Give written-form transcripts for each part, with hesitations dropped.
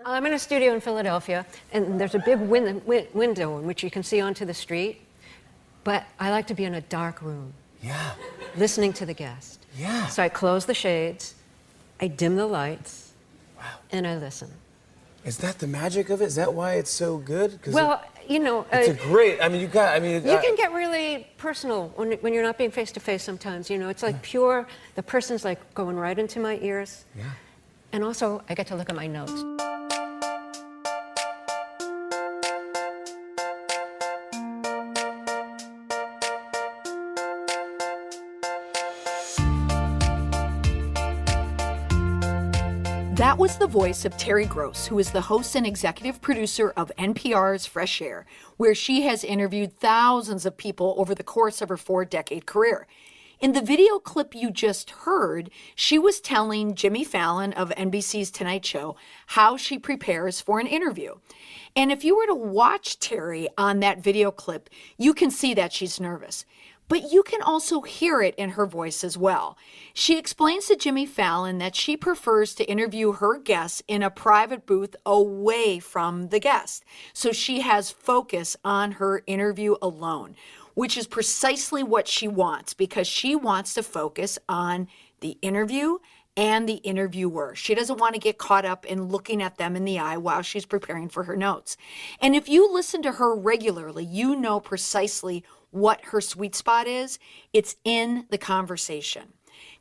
I'm in a studio in Philadelphia, and there's a big window in which you can see onto the street, but I like to be in a dark room, Yeah. listening to the guest. Yeah. So I close the shades, I dim the lights, Wow. and I listen. Is that the magic of it? Is that why it's so good? 'Cause Well, you know, it's a great. I mean, you can get really personal when you're not being face to face sometimes. You know, it's like pure, the person's like going right into my ears. Yeah. And also, I get to look at my notes. That was the voice of Terry Gross, who is the host and executive producer of NPR's Fresh Air, where she has interviewed thousands of people over the course of her 4-decade career. In the video clip you just heard, she was telling Jimmy Fallon of NBC's Tonight Show how she prepares for an interview. And if you were to watch Terry on that video clip, you can see that she's nervous. But you can also hear it in her voice as well. She explains to Jimmy Fallon that she prefers to interview her guests in a private booth away from the guest, so she has focus on her interview alone, which is precisely what she wants, because she wants to focus on the interview and the interviewer. She doesn't want to get caught up in looking at them in the eye while she's preparing for her notes. And if you listen to her regularly, you know precisely what her sweet spot is. It's in the conversation.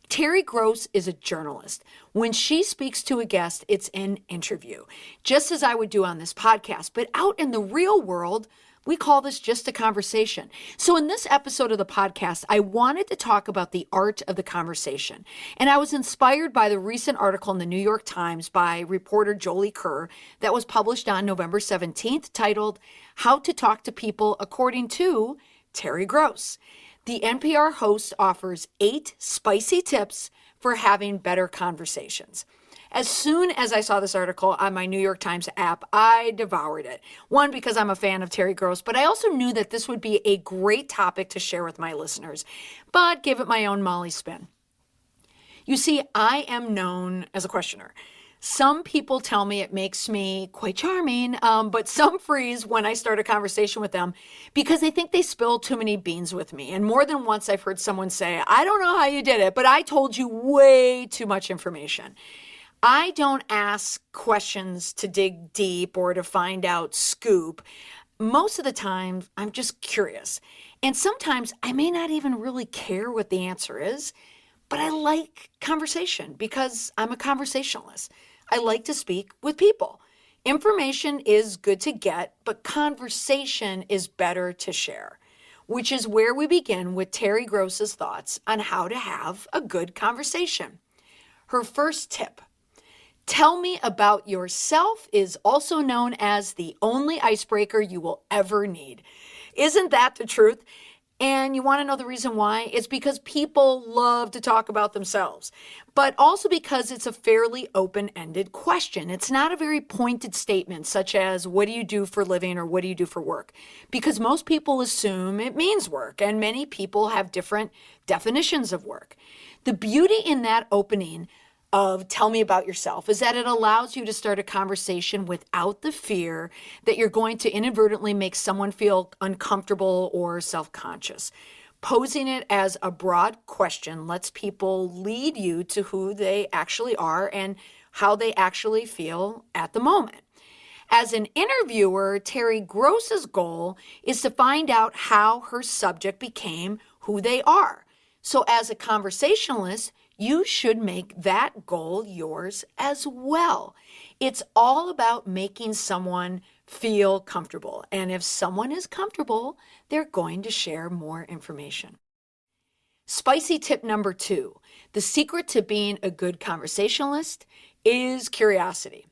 Terry Gross is a journalist. When she speaks to a guest, it's an interview, just as I would do on this podcast. But out in the real world, we call this just a conversation. So in this episode of the podcast, I wanted to talk about the art of the conversation. And I was inspired by the recent article in the New York Times by reporter Jolie Kerr that was published on November 17th, titled "How to Talk to People According to Terry Gross." The NPR host offers 8 spicy tips for having better conversations. As soon as I saw this article on my New York Times app, I devoured it. One, because I'm a fan of Terry Gross, but I also knew that this would be a great topic to share with my listeners, but give it my own Molly spin. You see, I am known as a questioner. Some people tell me it makes me quite charming, but some freeze when I start a conversation with them because they think they spill too many beans with me. And more than once I've heard someone say, "I don't know how you did it, but I told you way too much information." I don't ask questions to dig deep or to find out scoop. Most of the time, I'm just curious. And sometimes I may not even really care what the answer is, but I like conversation because I'm a conversationalist. I like to speak with people. Information is good to get, but conversation is better to share, which is where we begin with Terry Gross's thoughts on how to have a good conversation. Her first tip: tell me about yourself is also known as the only icebreaker you will ever need. Isn't that the truth? And you want to know the reason why? It's because people love to talk about themselves, but also because it's a fairly open-ended question. It's not a very pointed statement such as, "What do you do for a living?" or "What do you do for work?" Because most people assume it means work, and many people have different definitions of work. The beauty in that opening of "tell me about yourself" is that it allows you to start a conversation without the fear that you're going to inadvertently make someone feel uncomfortable or self-conscious. Posing it as a broad question lets people lead you to who they actually are and how they actually feel at the moment. As an interviewer, Terry Gross's goal is to find out how her subject became who they are. So as a conversationalist, you should make that goal yours as well. It's all about making someone feel comfortable. And if someone is comfortable, they're going to share more information. Spicy tip number 2. The secret to being a good conversationalist is curiosity.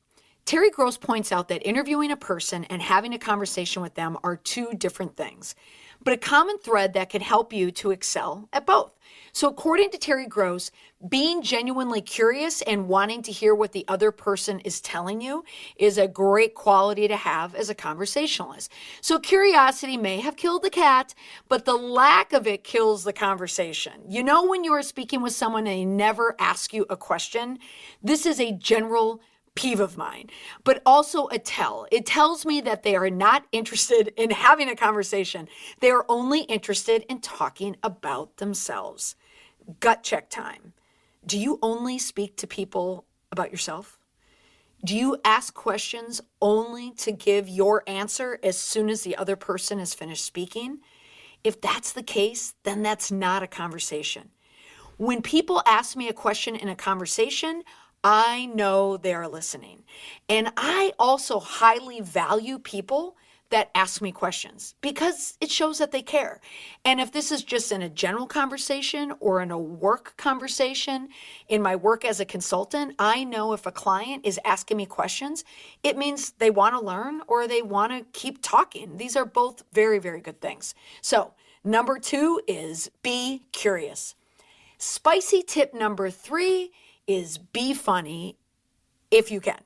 Terry Gross points out that interviewing a person and having a conversation with them are 2 different things, but a common thread that can help you to excel at both. So according to Terry Gross, being genuinely curious and wanting to hear what the other person is telling you is a great quality to have as a conversationalist. So curiosity may have killed the cat, but the lack of it kills the conversation. You know, when you are speaking with someone and they never ask you a question, this is a general peeve of mine, but also a tell. It tells me that they are not interested in having a conversation. They are only interested in talking about themselves. Gut check time. Do you only speak to people about yourself? Do you ask questions only to give your answer as soon as the other person has finished speaking? If that's the case, then that's not a conversation. When people ask me a question in a conversation, I know they're listening. And I also highly value people that ask me questions because it shows that they care. And if this is just in a general conversation or in a work conversation, in my work as a consultant, I know if a client is asking me questions, it means they want to learn or they want to keep talking. These are both very, very good things. So, number 2 is be curious. Spicy tip number 3 is be funny if you can.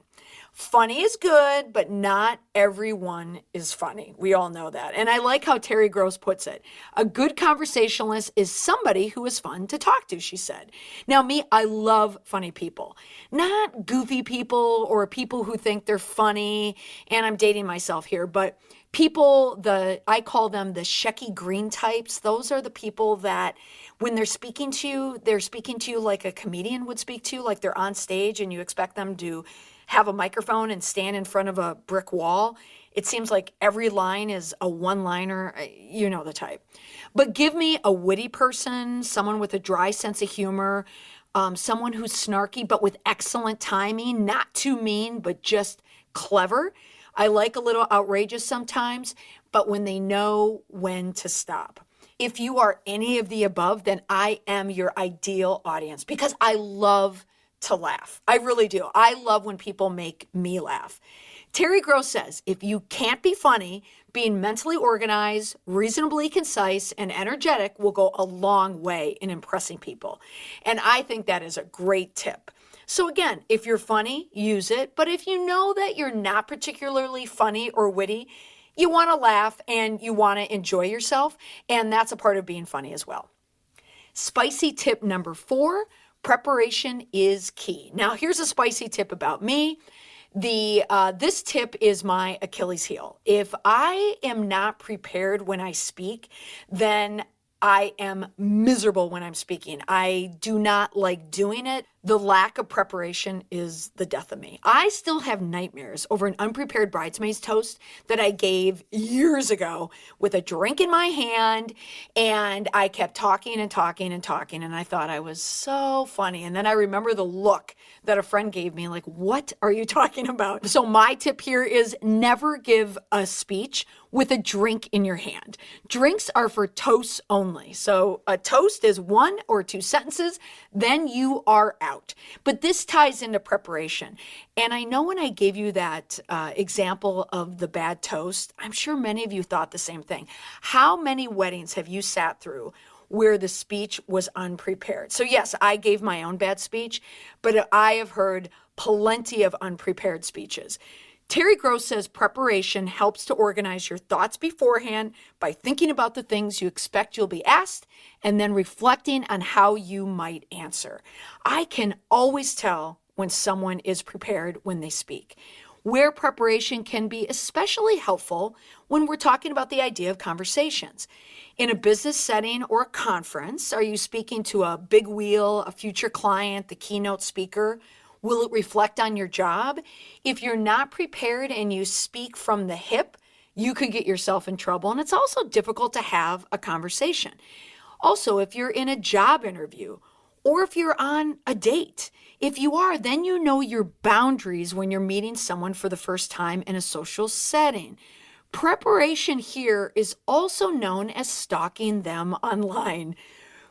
Funny is good, but not everyone is funny. We all know that. And I like how Terry Gross puts it. A good conversationalist is somebody who is fun to talk to, she said. Now, me, I love funny people. Not goofy people or people who think they're funny, and I'm dating myself here, but people, I call them the Shecky Green types. Those are the people that when they're speaking to you like a comedian would speak to you, like they're on stage and you expect them to have a microphone and stand in front of a brick wall. It seems like every line is a one-liner, you know the type. But give me a witty person, someone with a dry sense of humor, someone who's snarky but with excellent timing, not too mean but just clever. I like a little outrageous sometimes, but when they know when to stop. If you are any of the above, then I am your ideal audience because I love to laugh. I really do. I love when people make me laugh. Terry Gross says, if you can't be funny, being mentally organized, reasonably concise, and energetic will go a long way in impressing people. And I think that is a great tip. So again, if you're funny, use it. But if you know that you're not particularly funny or witty, you want to laugh and you want to enjoy yourself. And that's a part of being funny as well. Spicy tip number 4, preparation is key. Now, here's a spicy tip about me. This tip is my Achilles heel. If I am not prepared when I speak, then I am miserable when I'm speaking. I do not like doing it. The lack of preparation is the death of me. I still have nightmares over an unprepared bridesmaid's toast that I gave years ago with a drink in my hand, and I kept talking and talking and talking, and I thought I was so funny. And then I remember the look that a friend gave me, like, what are you talking about? So my tip here is never give a speech with a drink in your hand. Drinks are for toasts only. So a toast is 1 or 2 sentences, then you are out. But this ties into preparation. And I know when I gave you that example of the bad toast, I'm sure many of you thought the same thing. How many weddings have you sat through where the speech was unprepared? So yes, I gave my own bad speech, but I have heard plenty of unprepared speeches. Terry Gross says preparation helps to organize your thoughts beforehand by thinking about the things you expect you'll be asked and then reflecting on how you might answer. I can always tell when someone is prepared when they speak. Where preparation can be especially helpful when we're talking about the idea of conversations. In a business setting or a conference, are you speaking to a big wheel, a future client, the keynote speaker? Will it reflect on your job? If you're not prepared and you speak from the hip, you could get yourself in trouble. And it's also difficult to have a conversation. Also, if you're in a job interview or if you're on a date, if you are, then you know your boundaries when you're meeting someone for the first time in a social setting. Preparation here is also known as stalking them online.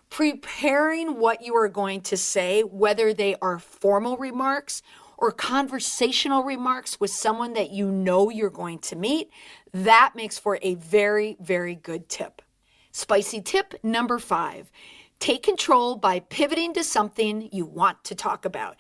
Preparing what you are going to say, whether they are formal remarks or conversational remarks with someone that you know you're going to meet, that makes for a very, very good tip. Spicy tip number 5, take control by pivoting to something you want to talk about.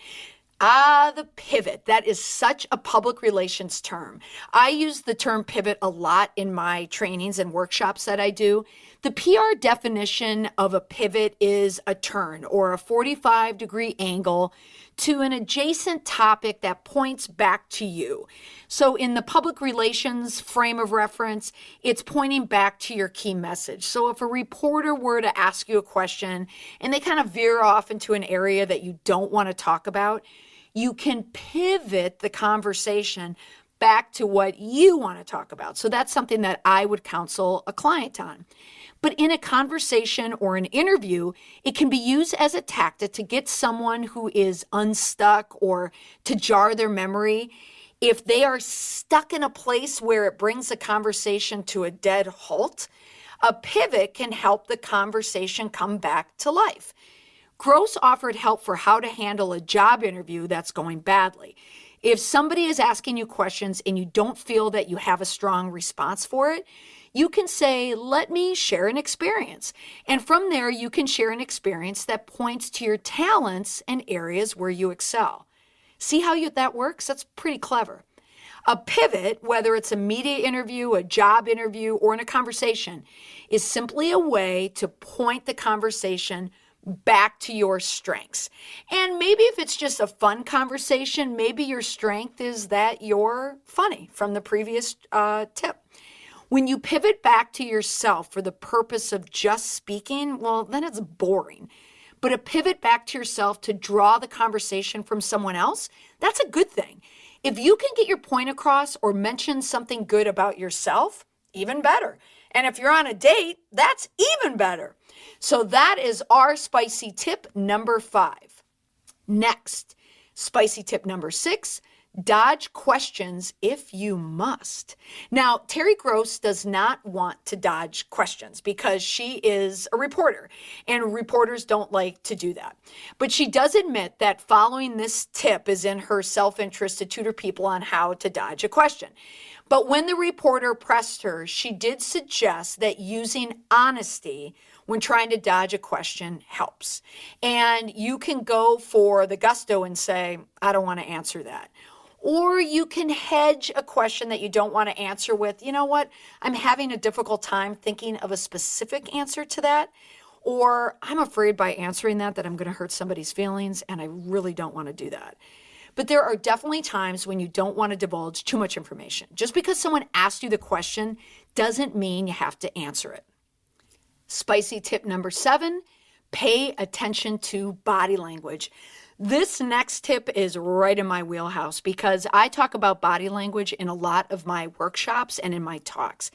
The pivot. That is such a public relations term. I use the term pivot a lot in my trainings and workshops that I do. The PR definition of a pivot is a turn or a 45-degree angle to an adjacent topic that points back to you. So in the public relations frame of reference, it's pointing back to your key message. So if a reporter were to ask you a question and they kind of veer off into an area that you don't want to talk about, you can pivot the conversation back to what you want to talk about. So that's something that I would counsel a client on. But in a conversation or an interview, it can be used as a tactic to get someone who is unstuck or to jar their memory. If they are stuck in a place where it brings the conversation to a dead halt, a pivot can help the conversation come back to life. Gross offered help for how to handle a job interview that's going badly. If somebody is asking you questions and you don't feel that you have a strong response for it, you can say, let me share an experience. And from there, you can share an experience that points to your talents and areas where you excel. See how that works? That's pretty clever. A pivot, whether it's a media interview, a job interview, or in a conversation, is simply a way to point the conversation back to your strengths. And maybe if it's just a fun conversation, maybe your strength is that you're funny from the previous tip. When you pivot back to yourself for the purpose of just speaking, well, then it's boring. But a pivot back to yourself to draw the conversation from someone else, that's a good thing. If you can get your point across or mention something good about yourself, even better. And if you're on a date, that's even better. So that is our spicy tip number 5. Next, spicy tip number 6, dodge questions if you must. Now, Terry Gross does not want to dodge questions because she is a reporter and reporters don't like to do that. But she does admit that following this tip is in her self-interest to tutor people on how to dodge a question. But when the reporter pressed her, she did suggest that using honesty when trying to dodge a question helps. And you can go for the gusto and say, I don't want to answer that. Or you can hedge a question that you don't want to answer with, you know what, I'm having a difficult time thinking of a specific answer to that. Or I'm afraid by answering that I'm going to hurt somebody's feelings and I really don't want to do that. But there are definitely times when you don't want to divulge too much information. Just because someone asked you the question doesn't mean you have to answer it. Spicy tip number 7, pay attention to body language. This next tip is right in my wheelhouse because I talk about body language in a lot of my workshops and in my talks.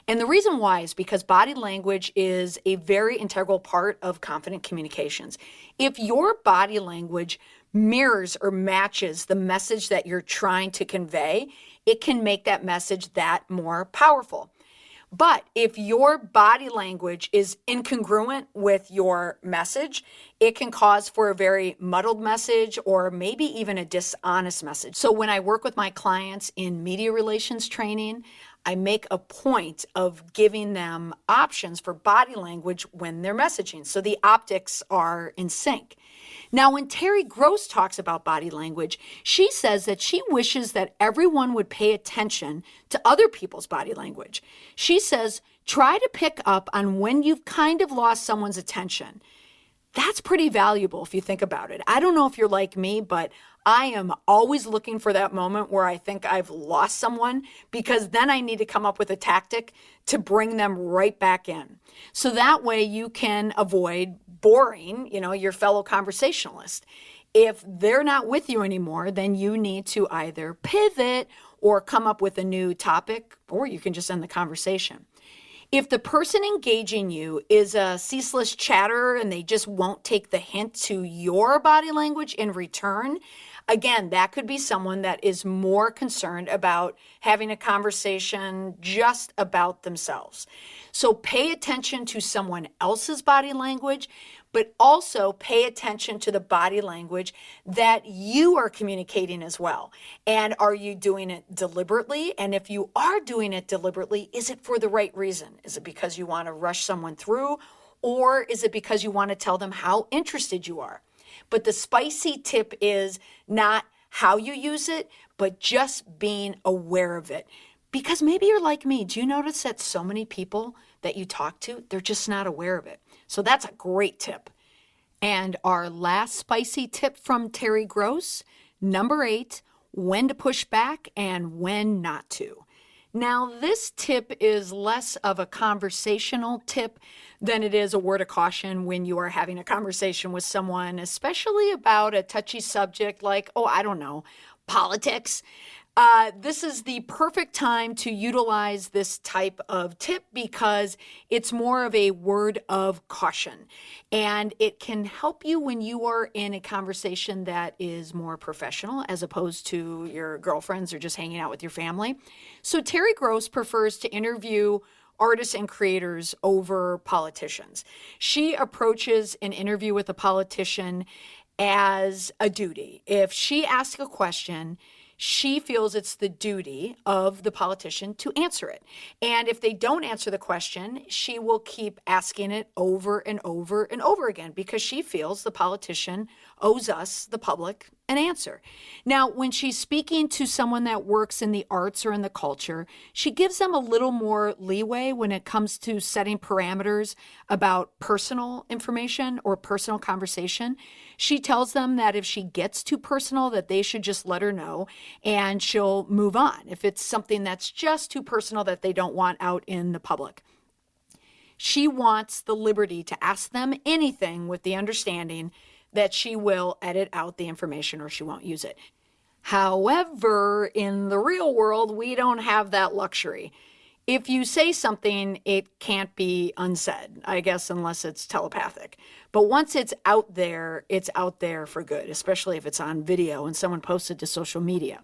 And the reason why is because body language is a very integral part of confident communications. If your body language mirrors or matches the message that you're trying to convey, it can make that message that more powerful. But if your body language is incongruent with your message, it can cause for a very muddled message or maybe even a dishonest message. So when I work with my clients in media relations training, I make a point of giving them options for body language when they're messaging, so the optics are in sync. Now, when Terry Gross talks about body language, she says that she wishes that everyone would pay attention to other people's body language. She says, try to pick up on when you've kind of lost someone's attention. That's pretty valuable if you think about it. I don't know if you're like me, but I am always looking for that moment where I think I've lost someone because then I need to come up with a tactic to bring them right back in. So that way you can avoid boring, your fellow conversationalist. If they're not with you anymore, then you need to either pivot or come up with a new topic, or you can just end the conversation. If the person engaging you is a ceaseless chatterer and they just won't take the hint to your body language in return, again, that could be someone that is more concerned about having a conversation just about themselves. So pay attention to someone else's body language, but also pay attention to the body language that you are communicating as well. And are you doing it deliberately? And if you are doing it deliberately, is it for the right reason? Is it because you want to rush someone through? Or is it because you want to tell them how interested you are? But the spicy tip is not how you use it, but just being aware of it. Because maybe you're like me. Do you notice that so many people that you talk to, they're just not aware of it? So that's a great tip. And our last spicy tip from Terry Gross, number 8, when to push back and when not to. Now, this tip is less of a conversational tip than it is a word of caution when you are having a conversation with someone, especially about a touchy subject like, I don't know, politics. This is the perfect time to utilize this type of tip because it's more of a word of caution. And it can help you when you are in a conversation that is more professional as opposed to your girlfriends or just hanging out with your family. So Terry Gross prefers to interview artists and creators over politicians. She approaches an interview with a politician as a duty. If she asks a question, she feels it's the duty of the politician to answer it. And if they don't answer the question, she will keep asking it over and over and over again because she feels the politician owes us, the public, an answer. Now, when she's speaking to someone that works in the arts or in the culture, she gives them a little more leeway when it comes to setting parameters about personal information or personal conversation. She tells them that if she gets too personal, that they should just let her know and she'll move on if it's something that's just too personal that they don't want out in the public. She wants the liberty to ask them anything with the understanding that she will edit out the information or she won't use it. However, in the real world, we don't have that luxury. If you say something, it can't be unsaid, I guess, unless it's telepathic. But once it's out there for good, especially if it's on video and someone posted to social media.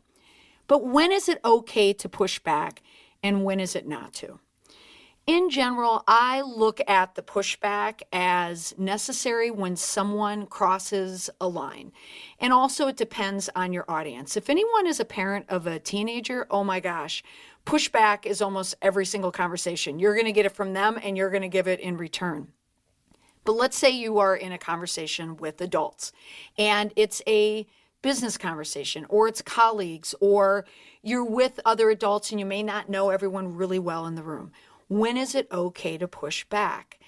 But when is it okay to push back and when is it not to? In general, I look at the pushback as necessary when someone crosses a line. And also it depends on your audience. If anyone is a parent of a teenager, oh my gosh, pushback is almost every single conversation. You're going to get it from them and you're going to give it in return. But let's say you are in a conversation with adults and it's a business conversation or it's colleagues or you're with other adults and you may not know everyone really well in the room. When is it okay to push back?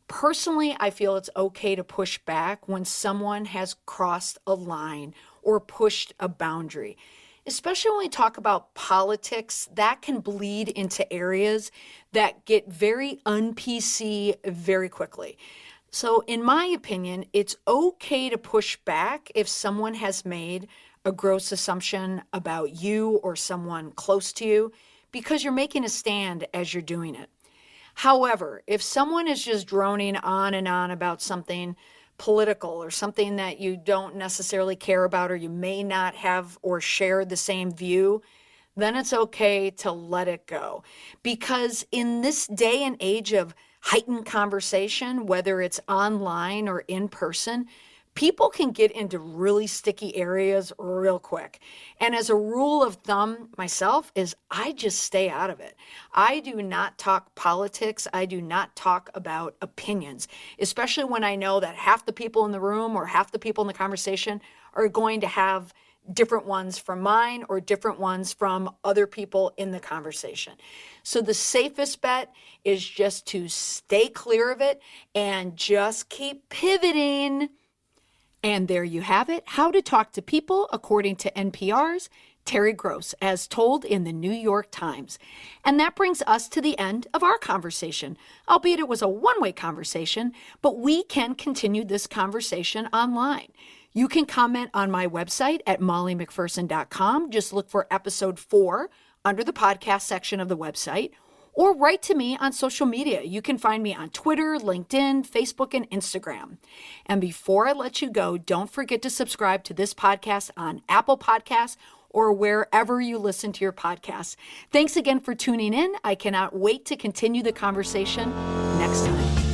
Personally, I feel it's okay to push back when someone has crossed a line or pushed a boundary. Especially when we talk about politics, that can bleed into areas that get very un-PC very quickly. So in my opinion, it's okay to push back if someone has made a gross assumption about you or someone close to you because you're making a stand as you're doing it. However, if someone is just droning on and on about something political or something that you don't necessarily care about or you may not have or share the same view, then it's okay to let it go. Because in this day and age of heightened conversation, whether it's online or in person, people can get into really sticky areas real quick. And as a rule of thumb, myself, is I just stay out of it. I do not talk politics. I do not talk about opinions, especially when I know that half the people in the room or half the people in the conversation are going to have different ones from mine or different ones from other people in the conversation. So the safest bet is just to stay clear of it and just keep pivoting. And there you have it, how to talk to people according to NPR's Terry Gross, as told in the New York Times. And that brings us to the end of our conversation, albeit it was a one-way conversation, but we can continue this conversation online. You can comment on my website at mollymcpherson.com. Just look for episode 4 under the podcast section of the website, or write to me on social media. You can find me on Twitter, LinkedIn, Facebook, and Instagram. And before I let you go, don't forget to subscribe to this podcast on Apple Podcasts or wherever you listen to your podcasts. Thanks again for tuning in. I cannot wait to continue the conversation next time.